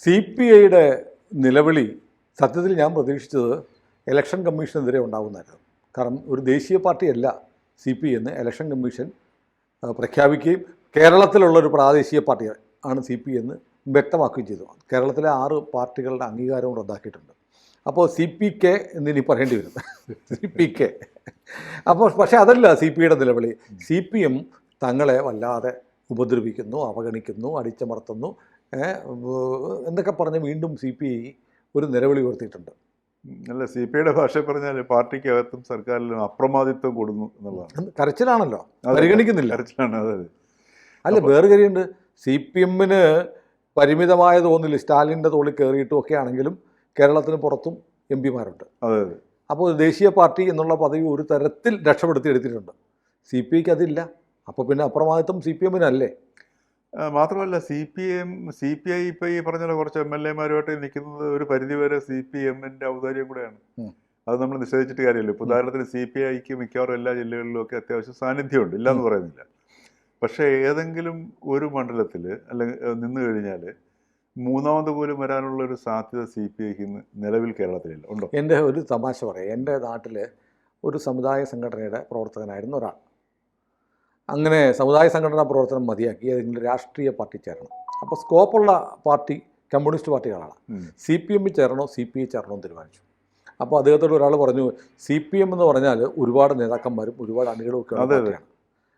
CPIയുടെ നിലവിളി സത്യത്തിൽ ഞാൻ പ്രതീക്ഷിച്ചത് ഇലക്ഷൻ കമ്മീഷനെതിരെ ഉണ്ടാകുന്നതായിരുന്നു. കാരണം ഒരു ദേശീയ പാർട്ടിയല്ല CPI എന്ന് ഇലക്ഷൻ കമ്മീഷൻ പ്രഖ്യാപിക്കുകയും കേരളത്തിലുള്ളൊരു പ്രാദേശിക പാർട്ടി ആണ് CPI എന്ന് വ്യക്തമാക്കുകയും ചെയ്തു. കേരളത്തിലെ 6 പാർട്ടികളുടെ അംഗീകാരവും റദ്ദാക്കിയിട്ടുണ്ട്. അപ്പോൾ CPK എന്നിനി പറയേണ്ടി വരും. CPK. അപ്പോൾ പക്ഷേ അതല്ല CPIയുടെ നിലവിളി. CPM തങ്ങളെ വല്ലാതെ ഉപദ്രവിക്കുന്നു, അവഗണിക്കുന്നു, അടിച്ചമർത്തുന്നു എന്നൊക്കെ പറഞ്ഞ് വീണ്ടും CPI ഒരു നിലവിളി ഉയർത്തിയിട്ടുണ്ട്. അല്ല, CPIയുടെ ഭാഷ പറഞ്ഞാൽ പാർട്ടിക്കകത്തും സർക്കാരിലും അപ്രമാദിത്വം കൊടുന്നു എന്നുള്ളതാണ്. കരച്ചിലാണല്ലോ, പരിഗണിക്കുന്നില്ല. കരച്ചിലാണ്. അതെ. അല്ല, വേറെ കാര്യമുണ്ട്. CPMന് പരിമിതമായ തോന്നിൽ സ്റ്റാലിൻ്റെ തോളിൽ കയറിയിട്ടും ഒക്കെ ആണെങ്കിലും കേരളത്തിന് പുറത്തും MP മാരുണ്ട്. അതെ അതെ. അപ്പോൾ ദേശീയ പാർട്ടി എന്നുള്ള പദവി ഒരു തരത്തിൽ രക്ഷപ്പെടുത്തി എടുത്തിട്ടുണ്ട്. CPIക്ക് അതില്ല. അപ്പോൾ പിന്നെ അപ്രമാദിത്വം CPMനല്ലേ? മാത്രമല്ല CPI ഇപ്പോൾ ഈ പറഞ്ഞ കുറച്ച് MLA മാരുമായിട്ട് നിൽക്കുന്നത് ഒരു പരിധിവരെ CPMൻ്റെ ഔദാര്യം കൂടെയാണ്. അത് നമ്മൾ നിഷേധിച്ചിട്ട് കാര്യമില്ല. ഇപ്പോൾ ഉദാഹരണത്തിന് CPIക്ക് മിക്കവാറും എല്ലാ ജില്ലകളിലും ഒക്കെ അത്യാവശ്യം സാന്നിധ്യമുണ്ട്, ഇല്ലയെന്ന് പറയുന്നില്ല. പക്ഷേ ഏതെങ്കിലും ഒരു മണ്ഡലത്തിൽ അല്ലെങ്കിൽ നിന്ന് കഴിഞ്ഞാൽ മൂന്നാമത് പോലും വരാനുള്ളൊരു സാധ്യത CPIക്ക് നിലവിൽ കേരളത്തിലില്ല. ഉണ്ടോ? എൻ്റെ ഒരു തമാശ പറയാം. എൻ്റെ നാട്ടിൽ ഒരു സമുദായ സംഘടനയുടെ പ്രവർത്തകനായിരുന്ന ഒരാൾ അങ്ങനെ സമുദായ സംഘടനാ പ്രവർത്തനം മതിയാക്കി ഏതെങ്കിലും രാഷ്ട്രീയ പാർട്ടി ചേരണം. അപ്പോൾ സ്കോപ്പുള്ള പാർട്ടി കമ്മ്യൂണിസ്റ്റ് പാർട്ടികളാണ്. CPM ചേരണോ CPI ചേരണോ എന്ന് തീരുമാനിച്ചു. അപ്പോൾ അദ്ദേഹത്തോട് ഒരാൾ പറഞ്ഞു, CPM എന്ന് പറഞ്ഞാൽ ഒരുപാട് നേതാക്കന്മാരും ഒരുപാട് അണികളും ഒക്കെ ഉള്ളതാണ്.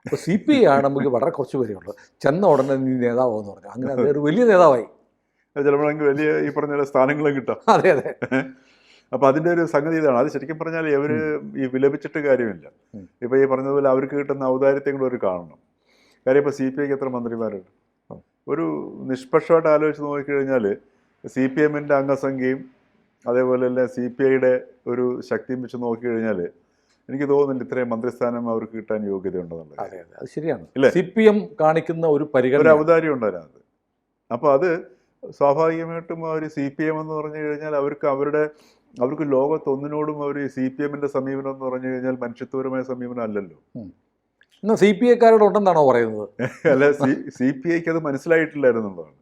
അപ്പോൾ CPI ആണ് നമുക്ക് വളരെ കുറച്ച് പേരുള്ളൂ. ചെന്ന ഉടനെ നീ നേതാവെന്ന് പറഞ്ഞു. അങ്ങനെ അദ്ദേഹം ഒരു വലിയ നേതാവായി. ചിലപ്പോഴെങ്കിൽ വലിയ ഈ പറഞ്ഞ സ്ഥാനങ്ങളും കിട്ടാം. അതെ അതെ. അപ്പോൾ അതിൻ്റെ ഒരു സംഗതി ഇതാണ്. അത് ശരിക്കും പറഞ്ഞാൽ ഇവർ ഈ വിലപിച്ചിട്ട് കാര്യമില്ല. ഇപ്പോൾ ഈ പറഞ്ഞതുപോലെ അവർക്ക് കിട്ടുന്ന ഔദാര്യത്തെ കൂടെ അവർ കാണണം. കാര്യം ഇപ്പോൾ CPIക്ക് എത്ര മന്ത്രിമാരുണ്ട്? ഒരു നിഷ്പക്ഷമായിട്ട് ആലോചിച്ച് നോക്കിക്കഴിഞ്ഞാൽ CPMൻ്റെ അംഗസംഖ്യയും അതേപോലെ തന്നെ CPIയുടെ ഒരു ശക്തിയും വെച്ച് നോക്കിക്കഴിഞ്ഞാൽ എനിക്ക് തോന്നുന്നില്ല ഇത്രയും മന്ത്രിസ്ഥാനം അവർക്ക് കിട്ടാൻ യോഗ്യതയുണ്ടെന്നുള്ളത്. അതെ അതെ, അത് ശരിയാണ്. CPM കാണിക്കുന്ന ഒരു ഒരു ഔദാര്യം ഉണ്ട് അതിനകത്ത്. അപ്പോൾ അത് സ്വാഭാവികമായിട്ടും അവർ CPM എന്ന് പറഞ്ഞു കഴിഞ്ഞാൽ അവർക്ക് ലോകത്തൊന്നിനോടും അവർ CPMൻ്റെ സമീപനം എന്ന് പറഞ്ഞു കഴിഞ്ഞാൽ മനുഷ്യത്വപരമായ സമീപനം അല്ലല്ലോ. എന്നാൽ CPIക്കാരോടുണ്ടെന്നാണോ പറയുന്നത്? അല്ല, CPIക്ക് അത് മനസ്സിലായിട്ടില്ലായിരുന്നുള്ളതാണ്.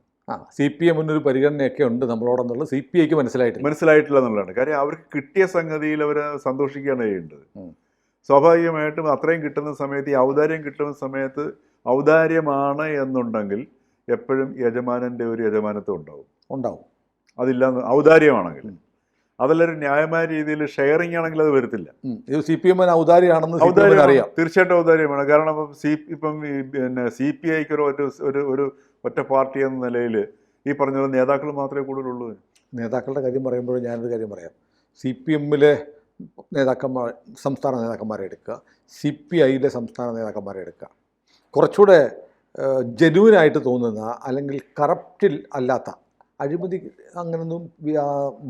CPMനൊരു പരിഗണനയൊക്കെ ഉണ്ട് നമ്മളോടെന്നുള്ളത് CPIക്ക് മനസ്സിലായിട്ടില്ല എന്നുള്ളതാണ്. കാര്യം അവർക്ക് കിട്ടിയ സംഗതിയിൽ അവർ സന്തോഷിക്കുകയാണ് ചെയ്യേണ്ടത്. സ്വാഭാവികമായിട്ടും അത്രയും കിട്ടുന്ന സമയത്ത്, ഈ ഔദാര്യം കിട്ടുന്ന സമയത്ത് ഔദാര്യമാണ് എന്നുണ്ടെങ്കിൽ എപ്പോഴും യജമാനൻ്റെ ഒരു യജമാനത്വം ഉണ്ടാവും. അതില്ല, ഔദാര്യമാണെങ്കിൽ അതെല്ലാവരും ന്യായമായ രീതിയിൽ ഷെയറിംഗ് ആണെങ്കിൽ അത് വരത്തില്ല. CPM ഔദാര്യമാണെന്ന് അറിയാം. തീർച്ചയായിട്ടും ഔദാര്യമാണ്. കാരണം ഇപ്പം പിന്നെ CPIക്ക് ഒരു ഒറ്റ പാർട്ടി എന്ന നിലയിൽ ഈ പറഞ്ഞ നേതാക്കൾ മാത്രമേ കൂടുതലുള്ളൂ. നേതാക്കളുടെ കാര്യം പറയുമ്പോൾ ഞാനൊരു കാര്യം പറയാം. CPMലെ നേതാക്കന്മാർ, സംസ്ഥാന നേതാക്കന്മാരെ എടുക്കുക, CPIയിലെ സംസ്ഥാന നേതാക്കന്മാരെ എടുക്കുക. കുറച്ചുകൂടെ ജെന്യുവനായിട്ട് തോന്നുന്ന അല്ലെങ്കിൽ കറപ്റ്റിൽ അല്ലാത്ത, അഴിമതി അങ്ങനൊന്നും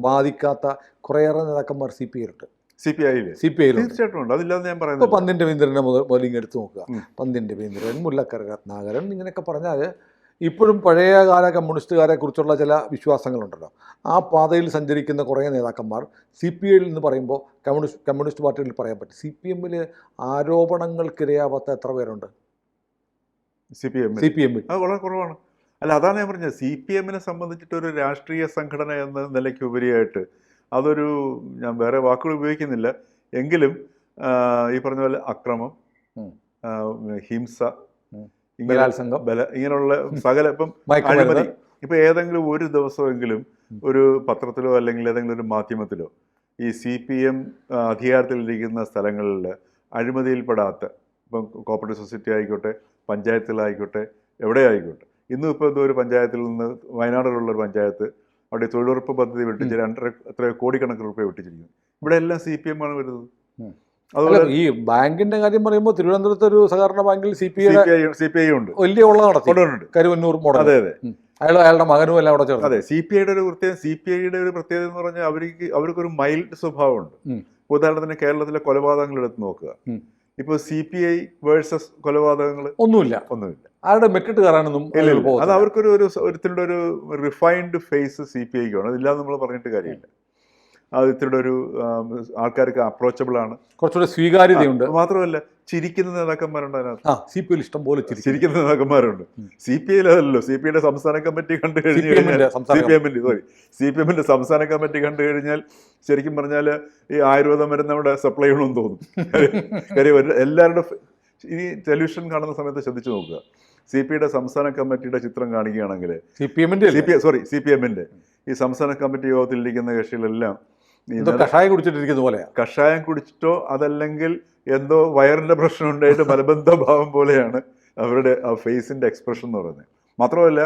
ബാധിക്കാത്ത കുറേയേറെ നേതാക്കന്മാർ CPIയിലുണ്ട്. CPIയിൽ തീർച്ചയായിട്ടും ഉണ്ട്. അതില്ലാതെ ഞാൻ പറയുന്നത്. ഇപ്പോൾ പന്ന്യൻ രവീന്ദ്രനെ മുതലിങ് എടുത്ത് നോക്കുക. പന്ന്യൻ രവീന്ദ്രൻ, മുല്ലക്കര രത്നാകരൻ, ഇങ്ങനെയൊക്കെ പറഞ്ഞാൽ ഇപ്പോഴും പഴയകാല കമ്മ്യൂണിസ്റ്റുകാരെ കുറിച്ചുള്ള ചില വിശ്വാസങ്ങളുണ്ടല്ലോ. ആ പാതയിൽ സഞ്ചരിക്കുന്ന കുറേ നേതാക്കന്മാർ CPIയിൽ നിന്ന് പറയുമ്പോൾ കമ്മ്യൂണിസ്റ്റ് പാർട്ടിയിൽ പറയാൻ പറ്റും. CPMൽ ആരോപണങ്ങൾക്കിരയാവാത്ത എത്ര പേരുണ്ട്? CPM അത് വളരെ കുറവാണ്. അല്ല, അതാണ് ഞാൻ പറഞ്ഞത്. CPMനെ സംബന്ധിച്ചിട്ടൊരു രാഷ്ട്രീയ സംഘടന എന്ന നിലയ്ക്ക് ഉപരിയായിട്ട് അതൊരു, ഞാൻ വേറെ വാക്കുകൾ ഉപയോഗിക്കുന്നില്ല എങ്കിലും ഈ പറഞ്ഞ പോലെ അക്രമം, ഹിംസ, ഇങ്ങനെയുള്ള സകല, ഇപ്പം അഴിമതി, ഇപ്പം ഏതെങ്കിലും ഒരു ദിവസമെങ്കിലും ഒരു പത്രത്തിലോ അല്ലെങ്കിൽ ഏതെങ്കിലും ഒരു മാധ്യമത്തിലോ ഈ CPM അധികാരത്തിലിരിക്കുന്ന സ്ഥലങ്ങളിൽ അഴിമതിയിൽപ്പെടാത്ത, ഇപ്പം കോപ്പറേറ്റീവ് സൊസൈറ്റി ആയിക്കോട്ടെ, പഞ്ചായത്തിലായിക്കോട്ടെ, എവിടെ ആയിക്കോട്ടെ. ഇന്നും ഇപ്പോൾ എന്തോ ഒരു പഞ്ചായത്തിൽ നിന്ന്, വയനാട്ടിലുള്ളൊരു പഞ്ചായത്ത്, അവിടെ തൊഴിലുറപ്പ് പദ്ധതി വെട്ടിച്ച് 2.5 കോടിക്കണക്കിന് രൂപ വെട്ടിച്ചിരിക്കുന്നു. ഇവിടെ എല്ലാം CPM ആണ് വരുന്നത്. അതുപോലെ ഈ ബാങ്കിന്റെ കാര്യം പറയുമ്പോൾ തിരുവനന്തപുരത്ത് ഒരു സഹകരണ ബാങ്കിൽ CPI ഉണ്ട്, വലിയ ഉള്ള നടത്തിയിട്ടുണ്ട്. കരുവന്നൂർ മോഡൽ. അതെ അതെ. അയാളുടെ മകനും എല്ലാം അവിടെ ചേർന്നു. അതെ. CPIയുടെ ഒരു പ്രത്യേകത എന്ന് പറഞ്ഞാൽ അവർക്കൊരു മൈൽഡ് സ്വഭാവമുണ്ട്. ഉദാഹരണത്തിന് കേരളത്തിലെ കൊലപാതകങ്ങൾ എടുത്ത് നോക്കുക. ഇപ്പോൾ CPI വേഴ്സസ് കൊലപാതകങ്ങൾ ഒന്നുമില്ല. ആരുടെ മെറ്റിട്ട് കയറാനൊന്നും അത് അവർക്കൊരു ഒരുത്തിൻ്റെ ഒരു റിഫൈൻഡ് ഫേസ് CPIക്കാണ്. അതില്ലാതെ നമ്മൾ പറഞ്ഞിട്ട് കാര്യമില്ല. അത് ഇത്തിരി ഒരു ആൾക്കാർക്ക് അപ്രോച്ചബിൾ ആണ്, കുറച്ചുകൂടെ സ്വീകാര്യതയുണ്ട്. മാത്രമല്ല ചിരിക്കുന്ന നേതാക്കന്മാരുണ്ട് അതിനകത്ത്. സി പി ഐ ഇഷ്ടം പോലെ ചിരിക്കുന്ന നേതാക്കന്മാരുണ്ട്. CPI അതല്ലോ, CPI സംസ്ഥാന കമ്മിറ്റി കണ്ടു കഴിഞ്ഞു കഴിഞ്ഞാൽ, CPM സംസ്ഥാന കമ്മിറ്റി കണ്ടു കഴിഞ്ഞാൽ ശരിക്കും പറഞ്ഞാൽ ഈ ആയുർവേദം മരുന്ന് അവിടെ സപ്ലൈ ചെയ്യണമെന്ന് തോന്നും. കാര്യം എല്ലാവരുടെ ഈ ടെലിവിഷൻ കാണുന്ന സമയത്ത് ശ്രദ്ധിച്ചു നോക്കുക, CPIയുടെ സംസ്ഥാന കമ്മിറ്റിയുടെ ചിത്രം കാണിക്കുകയാണെങ്കിൽ CPMന്റെ ഈ സംസ്ഥാന കമ്മിറ്റി യോഗത്തിലിരിക്കുന്ന കക്ഷികളെല്ലാം കഷായം കുടിച്ചിട്ടിരിക്കുന്ന പോലെയാണ്. കഷായം കുടിച്ചിട്ടോ അതല്ലെങ്കിൽ എന്തോ വയറിന്റെ പ്രശ്നം ഉണ്ടായിട്ട് മലബന്ധ ഭാവം പോലെയാണ് അവരുടെ ആ ഫേസിന്റെ എക്സ്പ്രഷൻ എന്ന് പറയുന്നത്. മാത്രമല്ല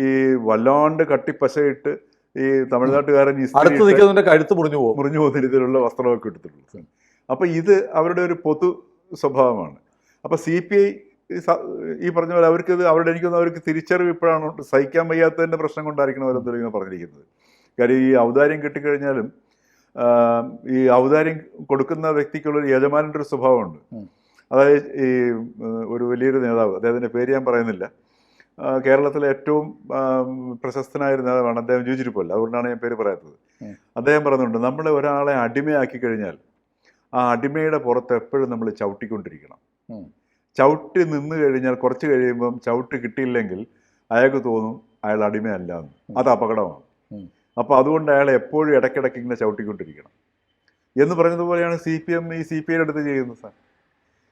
ഈ വല്ലാണ്ട് കട്ടിപ്പശയിട്ട് ഈ തമിഴ്നാട്ടുകാരൻ കഴുത്ത് മുറിഞ്ഞു പോകുന്ന രീതിയിലുള്ള വസ്ത്രമൊക്കെ എടുത്തിട്ടുള്ളൂ. അപ്പൊ ഇത് അവരുടെ ഒരു പൊതു സ്വഭാവമാണ്. അപ്പൊ CPI ഈ പറഞ്ഞ പോലെ അവർക്ക് ഇത് അവർക്ക് തിരിച്ചറിവ് ഇപ്പോഴാണ് സഹിക്കാൻ വയ്യാത്തതിന്റെ പ്രശ്നം കൊണ്ടായിരിക്കണം അവരെന്തെങ്കിലും പറഞ്ഞിരിക്കുന്നത്. കാര്യം ഈ ഔദാര്യം കിട്ടിക്കഴിഞ്ഞാലും ഈ ഔദാര്യം കൊടുക്കുന്ന വ്യക്തിക്കുള്ള യജമാനൻ്റെ ഒരു സ്വഭാവമുണ്ട്. അതായത് ഈ ഒരു വലിയൊരു നേതാവ്, അദ്ദേഹത്തിൻ്റെ പേര് ഞാൻ പറയുന്നില്ല, കേരളത്തിലെ ഏറ്റവും പ്രശസ്തനായ ഒരു നേതാവാണ്, അദ്ദേഹം ജീവിച്ചിരിപ്പല്ല, അതുകൊണ്ടാണ് ഞാൻ പേര് പറയാത്തത്. അദ്ദേഹം പറയുന്നുണ്ട്, നമ്മൾ ഒരാളെ അടിമയാക്കി കഴിഞ്ഞാൽ ആ അടിമയുടെ പുറത്ത് എപ്പോഴും നമ്മൾ ചവിട്ടിക്കൊണ്ടിരിക്കണം. ചവിട്ടി നിന്ന് കഴിഞ്ഞാൽ കുറച്ച് കഴിയുമ്പം ചവിട്ട് കിട്ടിയില്ലെങ്കിൽ അയാൾക്ക് തോന്നും അയാൾ അടിമയല്ല എന്ന്. അത് അപകടമാണ്. അപ്പോൾ അതുകൊണ്ട് അയാളെ എപ്പോഴും ഇടയ്ക്കിടയ്ക്ക് ഇങ്ങനെ ചവിട്ടിക്കൊണ്ടിരിക്കണം എന്ന് പറഞ്ഞതുപോലെയാണ് ഈ CPIയുടെ അടുത്ത് ചെയ്യുന്നത് സാർ.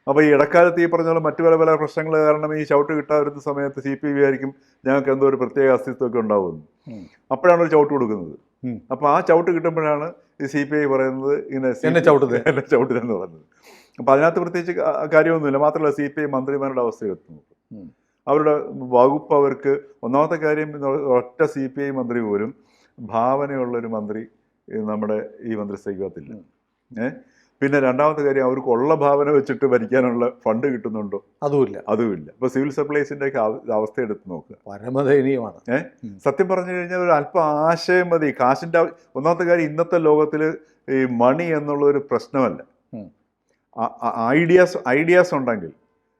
അപ്പോൾ ഈ ഇടക്കാലത്ത് ഈ പറഞ്ഞ പോലെ മറ്റു പല പ്രശ്നങ്ങൾ കാരണം ഈ ചവിട്ട് കിട്ടാതിരുന്ന സമയത്ത് CPI വിചാരിക്കും ഞങ്ങൾക്ക് എന്തോ ഒരു പ്രത്യേക അസ്തിത്വമൊക്കെ ഉണ്ടാവുമെന്ന്. അപ്പോഴാണ് ഒരു ചവിട്ട് കൊടുക്കുന്നത്. അപ്പോൾ ആ ചവിട്ട് കിട്ടുമ്പോഴാണ് ഈ CPI പറയുന്നത് ഇങ്ങനെ എന്നെ ചവിട്ടുതെന്ന് പറയുന്നത്. അപ്പം അതിനകത്ത് പ്രത്യേകിച്ച് കാര്യമൊന്നുമില്ല. മാത്രമല്ല CPI മന്ത്രിമാരുടെ അവസ്ഥയെത്തുന്നു. അവരുടെ വകുപ്പ് അവർക്ക് ഒന്നാമത്തെ കാര്യം, ഒറ്റ CPI മന്ത്രി പോലും ഭാവനയുള്ളൊരു മന്ത്രി നമ്മുടെ ഈ മന്ത്രിസഭയ്ക്കകത്തില്ല. പിന്നെ രണ്ടാമത്തെ കാര്യം, അവർക്കുള്ള ഭാവന വെച്ചിട്ട് ഭരിക്കാനുള്ള ഫണ്ട് കിട്ടുന്നുണ്ടോ? അതുമില്ല. ഇപ്പൊ സിവിൽ സപ്ലൈസിന്റെ ഒക്കെ അവസ്ഥ എടുത്ത് നോക്കുക, പരമദയനീയമാണ്. സത്യം പറഞ്ഞു കഴിഞ്ഞാൽ ഒരു അല്പം ആശയം മതി. കാശിന്റെ ഒന്നാമത്തെ കാര്യം, ഇന്നത്തെ ലോകത്തിൽ ഈ മണി എന്നുള്ള ഒരു പ്രശ്നമല്ല. ഐഡിയാസ് ഉണ്ടെങ്കിൽ,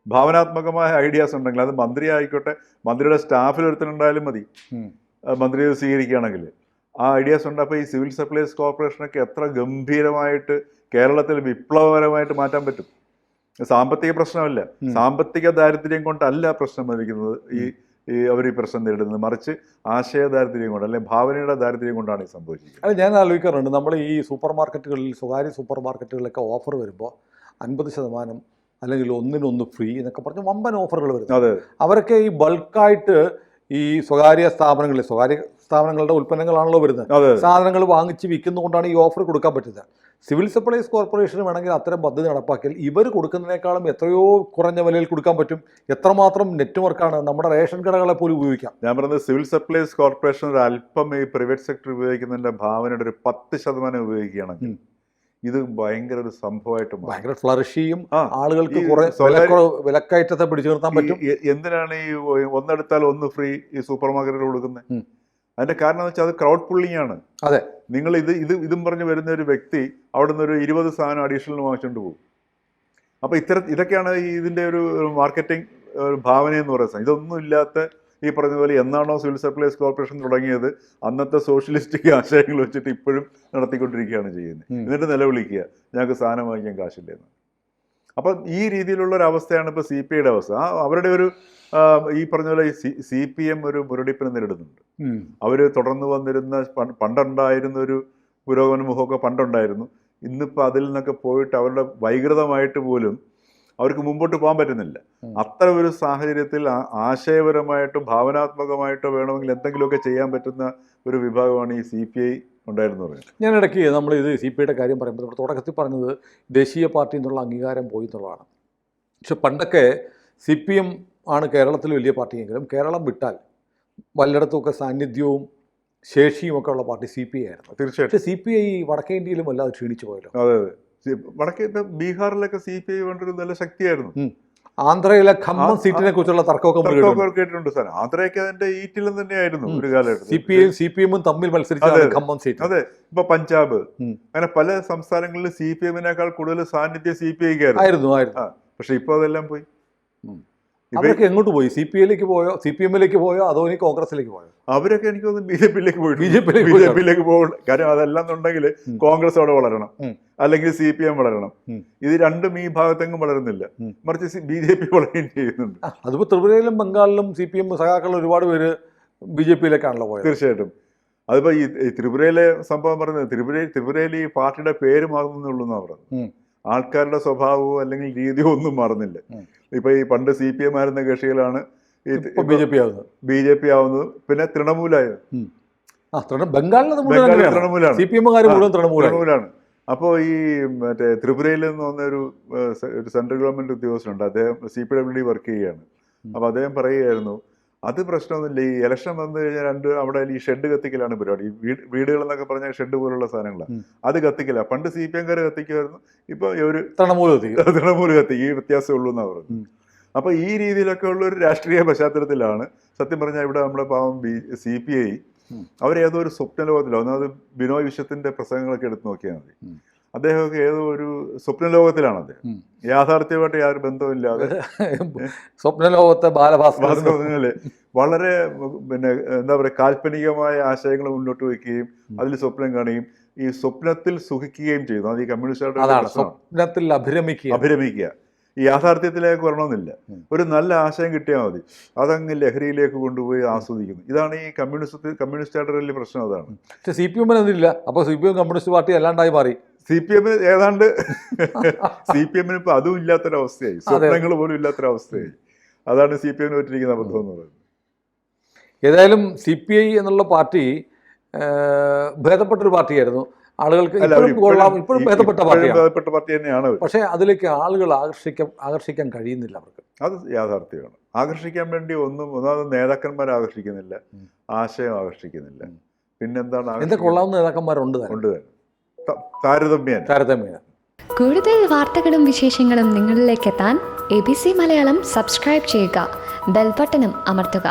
ഭാവനാത്മകമായ ഐഡിയാസ് ഉണ്ടെങ്കിൽ, അത് മന്ത്രി ആയിക്കോട്ടെ, മന്ത്രിയുടെ സ്റ്റാഫിൽ ഒരുത്തനുണ്ടായാലും മതി, മന്ത്രിയെ സ്വീകരിക്കുകയാണെങ്കിൽ ആ ഐഡിയാസ് ഉണ്ട്. അപ്പോൾ ഈ സിവിൽ സപ്ലൈസ് കോർപ്പറേഷനൊക്കെ എത്ര ഗംഭീരമായിട്ട് കേരളത്തിൽ വിപ്ലവകരമായിട്ട് മാറ്റാൻ പറ്റും. സാമ്പത്തിക പ്രശ്നമല്ല, സാമ്പത്തിക ദാരിദ്ര്യം കൊണ്ടല്ല പ്രശ്നം വരിക്കുന്നത് ഈ അവർ ഈ പ്രശ്നം നേരിടുന്നത്, മറിച്ച് ആശയ ദാരിദ്ര്യം കൊണ്ട്, അല്ലെങ്കിൽ ഭാവനയുടെ ദാരിദ്ര്യം കൊണ്ടാണ് ഈ സംഭവിച്ചിരിക്കുന്നത്. അത് ഞാൻ ആലോചിക്കാറുണ്ട്, നമ്മൾ ഈ സൂപ്പർ മാർക്കറ്റുകളിൽ, സ്വകാര്യ സൂപ്പർ മാർക്കറ്റുകളിലൊക്കെ ഓഫർ വരുമ്പോൾ 50% അല്ലെങ്കിൽ 1-1 ഫ്രീ എന്നൊക്കെ പറഞ്ഞ് വമ്പൻ ഓഫറുകൾ വരുന്നത്. അവരൊക്കെ ഈ ബൾക്കായിട്ട് ഈ സ്വകാര്യ സ്ഥാപനങ്ങളുടെ ഉൽപ്പന്നങ്ങളാണല്ലോ വരുന്നത്, സാധനങ്ങൾ വാങ്ങിച്ച് വിൽക്കുന്നതുകൊണ്ടാണ് ഈ ഓഫർ കൊടുക്കാൻ പറ്റുന്നത്. സിവിൽ സപ്ലൈസ് കോർപ്പറേഷന് വേണമെങ്കിൽ അത്തരം പദ്ധതി നടപ്പാക്കിയാൽ ഇവർ കൊടുക്കുന്നതിനേക്കാളും എത്രയോ കുറഞ്ഞ വിലയിൽ കൊടുക്കാൻ പറ്റും. എത്രമാത്രം നെറ്റ്വർക്കാണ്, നമ്മുടെ റേഷൻ കടകളെ പോലും ഉപയോഗിക്കാം. ഞാൻ പറയുന്നത് സിവിൽ സപ്ലൈസ് കോർപ്പറേഷൻ ഒരു അല്പം ഈ പ്രൈവറ്റ് സെക്ടർ ഉപയോഗിക്കുന്നതിൻ്റെ ഭാവനയുടെ ഒരു 10% ഉപയോഗിക്കുകയാണെങ്കിൽ ഇത് ഭയങ്കര ഒരു സംഭവമായിട്ട് ഭയങ്കര ഫ്ലറിഷിയും ആളുകൾക്ക് വിലക്കയറ്റത്തെ പിടിച്ചു നിർത്താൻ പറ്റും. എന്തിനാണ് ഈ ഒന്നെടുത്താൽ 1 ഫ്രീ ഈ സൂപ്പർ മാർക്കറ്റുകൾ കൊടുക്കുന്നത്? അതിന്റെ കാരണം എന്ന് വെച്ചാൽ അത് ക്രൗഡ് പുള്ളിങ് ആണ്. അതെ, നിങ്ങൾ ഇതും പറഞ്ഞ് വരുന്ന ഒരു വ്യക്തി അവിടെ നിന്ന് ഒരു 20 സാധനം അഡീഷണൽ വാങ്ങിച്ചുകൊണ്ട് പോകും. അപ്പോൾ ഇതൊക്കെയാണ് ഇതിന്റെ ഒരു മാർക്കറ്റിംഗ് ഭാവനയെന്ന് പറയുന്നത്. ഇതൊന്നും ഇല്ലാത്ത ഈ പറഞ്ഞ പോലെ എന്നാണോ സിവിൽ സപ്ലൈസ് കോർപ്പറേഷൻ തുടങ്ങിയത് അന്നത്തെ സോഷ്യലിസ്റ്റിക് ആശയങ്ങൾ വെച്ചിട്ട് ഇപ്പോഴും നടത്തിക്കൊണ്ടിരിക്കുകയാണ് ചെയ്യുന്നത്. എന്നിട്ട് നിലവിളിക്കുക ഞങ്ങൾക്ക് സാധനം വാങ്ങിക്കാൻ കാശില്ലെന്ന്. അപ്പം ഈ രീതിയിലുള്ള ഒരു അവസ്ഥയാണ് ഇപ്പോൾ CPIയുടെ അവസ്ഥ. അവരുടെ ഒരു ഈ പറഞ്ഞ പോലെ CPM ഒരു മുരടിപ്പിനെ നേരിടുന്നുണ്ട്. അവർ തുടർന്ന് വന്നിരുന്ന പണ്ടുണ്ടായിരുന്ന ഒരു പുരോഗമനമുഖമൊക്കെ പണ്ടുണ്ടായിരുന്നു. ഇന്നിപ്പോൾ അതിൽ നിന്നൊക്കെ പോയിട്ട് അവരുടെ വൈകൃതമായിട്ട് പോലും അവർക്ക് മുമ്പോട്ട് പോകാൻ പറ്റുന്നില്ല. അത്ര ഒരു സാഹചര്യത്തിൽ ആശയപരമായിട്ടോ ഭാവനാത്മകമായിട്ടോ വേണമെങ്കിൽ എന്തെങ്കിലുമൊക്കെ ചെയ്യാൻ പറ്റുന്ന ഒരു വിഭാഗമാണ് ഈ CPI ഉണ്ടായിരുന്നു പറയുന്നത്. ഞാൻ ഇടയ്ക്ക് നമ്മൾ ഇത് CPIയുടെ കാര്യം പറയുമ്പോൾ നമ്മൾ തുടക്കത്തിൽ പറഞ്ഞത് ദേശീയ പാർട്ടി എന്നുള്ള അംഗീകാരം പോയി എന്നുള്ളതാണ്. പക്ഷെ പണ്ടൊക്കെ CPM ആണ് കേരളത്തിൽ വലിയ പാർട്ടിയെങ്കിലും കേരളം വിട്ടാൽ വല്ലയിടത്തുമൊക്കെ സാന്നിധ്യവും ശേഷിയും ഒക്കെ ഉള്ള പാർട്ടി CPI ആയിരുന്നു. തീർച്ചയായിട്ടും. പക്ഷേ CPI വടക്കേ ഇന്ത്യയിലും വല്ലാതെ ക്ഷീണിച്ചു പോയല്ലോ. അതെ, വടക്കേ ബീഹാറിലൊക്കെ CPI വേണ്ടൊരു നല്ല ശക്തിയായിരുന്നു. ആന്ധ്രയിലെ ഖമ്മം സീറ്റിനെ കുറിച്ചുള്ള തർക്കമൊക്കെ കേട്ടിട്ടുണ്ട് സാർ. ആന്ധ്രയൊക്കെ അതിന്റെ ഈറ്റിലും തന്നെയായിരുന്നു ഒരു കാലഘട്ടം. CPIയും തമ്മിൽ മത്സരിച്ച ഖമ്മം സീറ്റ്. അതെ, ഇപ്പൊ പഞ്ചാബ് അങ്ങനെ പല സംസ്ഥാനങ്ങളിൽ CPM-നേക്കാൾ കൂടുതൽ സാന്നിധ്യം CPI-ക്കായിരുന്നു. പക്ഷെ ഇപ്പൊ അതെല്ലാം പോയി. അവരൊക്കെ എങ്ങോട്ട് പോയി? CPI-യിലേക്ക് പോയോ, CPM-ലേക്ക് പോയോ, അതോ ഇനി കോൺഗ്രസിലേക്ക് പോയോ? അവരൊക്കെ എനിക്ക് തോന്നുന്നു BJP-യിലേക്ക് പോയി. BJP-യിലേക്ക് BJP-യിലേക്ക് പോകും. കാര്യം അതല്ലാന്നുണ്ടെങ്കിൽ കോൺഗ്രസ് അവിടെ വളരണം, അല്ലെങ്കിൽ CPM വളരണം. ഇത് രണ്ടും ഈ ഭാഗത്തെങ്ങും വളരുന്നില്ല, മറിച്ച് BJP വളരുകയും ചെയ്യുന്നുണ്ട്. അതിപ്പോൾ ത്രിപുരയിലും ബംഗാളിലും CPM സഖാക്കൾ ഒരുപാട് പേര് BJP-യിലേക്കാണല്ലോ പോയത്. തീർച്ചയായിട്ടും. അതിപ്പോൾ ഈ ത്രിപുരയിലെ സംഭവം പറയുന്നത് ത്രിപുരയിൽ ഈ പാർട്ടിയുടെ പേര് മാറുന്നുള്ളൂ എന്നാണ് പറയുന്നത്. ആൾക്കാരുടെ സ്വഭാവമോ അല്ലെങ്കിൽ രീതിയോ ഒന്നും മാറുന്നില്ല. ഇപ്പൊ ഈ പണ്ട് CPM ആയിരുന്ന കക്ഷികളാണ് BJP ആവുന്നത്, പിന്നെ തൃണമൂലായത്. ബംഗാളിലാണ് തൃണമൂലാണ്. അപ്പോൾ ഈ മറ്റേ ത്രിപുരയിൽ നിന്ന് വന്ന ഒരു സെൻട്രൽ ഗവൺമെന്റ് ഉദ്യോഗസ്ഥനുണ്ട്, അദ്ദേഹം CPWD വർക്ക് ചെയ്യുകയാണ്. അപ്പോൾ അദ്ദേഹം പറയുകയായിരുന്നു, അത് പ്രശ്നമൊന്നുമില്ല, ഈ ഇലക്ഷൻ വന്നു കഴിഞ്ഞാൽ അവിടെ ഈ ഷെഡ് കത്തിക്കലാണ് പരിപാടി. വീടുകൾ എന്നൊക്കെ പറഞ്ഞാൽ ഷെഡ് പോലുള്ള സാധനങ്ങളാണ്, അത് കത്തിക്കില്ല. പണ്ട് CPM-കാർ കത്തിക്കുമായിരുന്നു, ഇപ്പൊ ഒരു തൃണമൂല് കത്തിക്കും. ഈ വ്യത്യാസമുള്ളൂ എന്നാണ് പറയുന്നത്. അപ്പൊ ഈ രീതിയിലൊക്കെ ഉള്ള ഒരു രാഷ്ട്രീയ പശ്ചാത്തലത്തിലാണ് സത്യം പറഞ്ഞാൽ ഇവിടെ നമ്മുടെ പാവം CPI അവരേതോ ഒരു സ്വപ്നലോകത്തിലാണ്. ഒന്നാമത് ബിനോയ് വിശ്വത്തിന്റെ പ്രസംഗങ്ങളൊക്കെ എടുത്ത് നോക്കിയാൽ മതി, അദ്ദേഹമൊക്കെ ഏതോ ഒരു സ്വപ്നലോകത്തിലാണ് അദ്ദേഹം. യാഥാർത്ഥ്യമായിട്ട് യാതൊരു ബന്ധമില്ലാതെ സ്വപ്നലോകത്തെ ബാലഭാസ്കരല്ലേ വളരെ പിന്നെ എന്താ പറയുക കാൽപ്പനികമായ ആശയങ്ങൾ മുന്നോട്ട് വയ്ക്കുകയും അതിൽ സ്വപ്നം കാണുകയും ഈ സ്വപ്നത്തിൽ സുഖിക്കുകയും ചെയ്യുന്നു. അത് ഈ കമ്മ്യൂണിസ്റ്റുകാരുടെ അഭിരമിക്കുക. ഈ യാഥാർത്ഥ്യത്തിലേക്ക് വരണമെന്നില്ല, ഒരു നല്ല ആശയം കിട്ടിയാൽ മതി, അതങ്ങ് ലഹരിയിലേക്ക് കൊണ്ടുപോയി ആസ്വദിക്കുന്നു. ഇതാണ് ഈ കമ്മ്യൂണിസ്റ്റുകാരുടെ വലിയ പ്രശ്നം. അതാണ്. പക്ഷെ CPM അതില്ല. അപ്പോൾ CPM കമ്മ്യൂണിസ്റ്റ് പാർട്ടി അല്ലാണ്ടായി മാറി. CPM ഏതാണ്ട് CPM ഇപ്പൊ അതും ഇല്ലാത്തൊരവസ്ഥയായി, സ്വപ്നങ്ങൾ പോലും ഇല്ലാത്തൊരവസ്ഥയായി. അതാണ് CPM പറ്റിയിരിക്കുന്ന അബദ്ധം എന്ന് പറയുന്നത്. ഏതായാലും CPI എന്നുള്ള പാർട്ടി ഭേദപ്പെട്ടൊരു പാർട്ടിയായിരുന്നു. ആളുകൾക്ക് ഇപ്പോഴും ഭേദപ്പെട്ട പാർട്ടി തന്നെയാണ്. പക്ഷേ അതിലേക്ക് ആളുകൾ ആകർഷിക്കാൻ കഴിയുന്നില്ല അവർക്ക്. അത് യാഥാർത്ഥ്യമാണ്. ആകർഷിക്കാൻ വേണ്ടി ഒന്നാമത് നേതാക്കന്മാരെ ആകർഷിക്കുന്നില്ല, ആശയം ആകർഷിക്കുന്നില്ല. പിന്നെന്താണ്? എന്താ കൊള്ളാവുന്ന നേതാക്കന്മാരുണ്ട് തന്നെ താരതമ്യേന. കൂടുതൽ വാർത്തകളും വിശേഷങ്ങളും നിങ്ങളിലേക്ക് എത്താൻ ABC മലയാളം സബ്സ്ക്രൈബ് ചെയ്യുക, ബെൽബട്ടനും അമർത്തുക.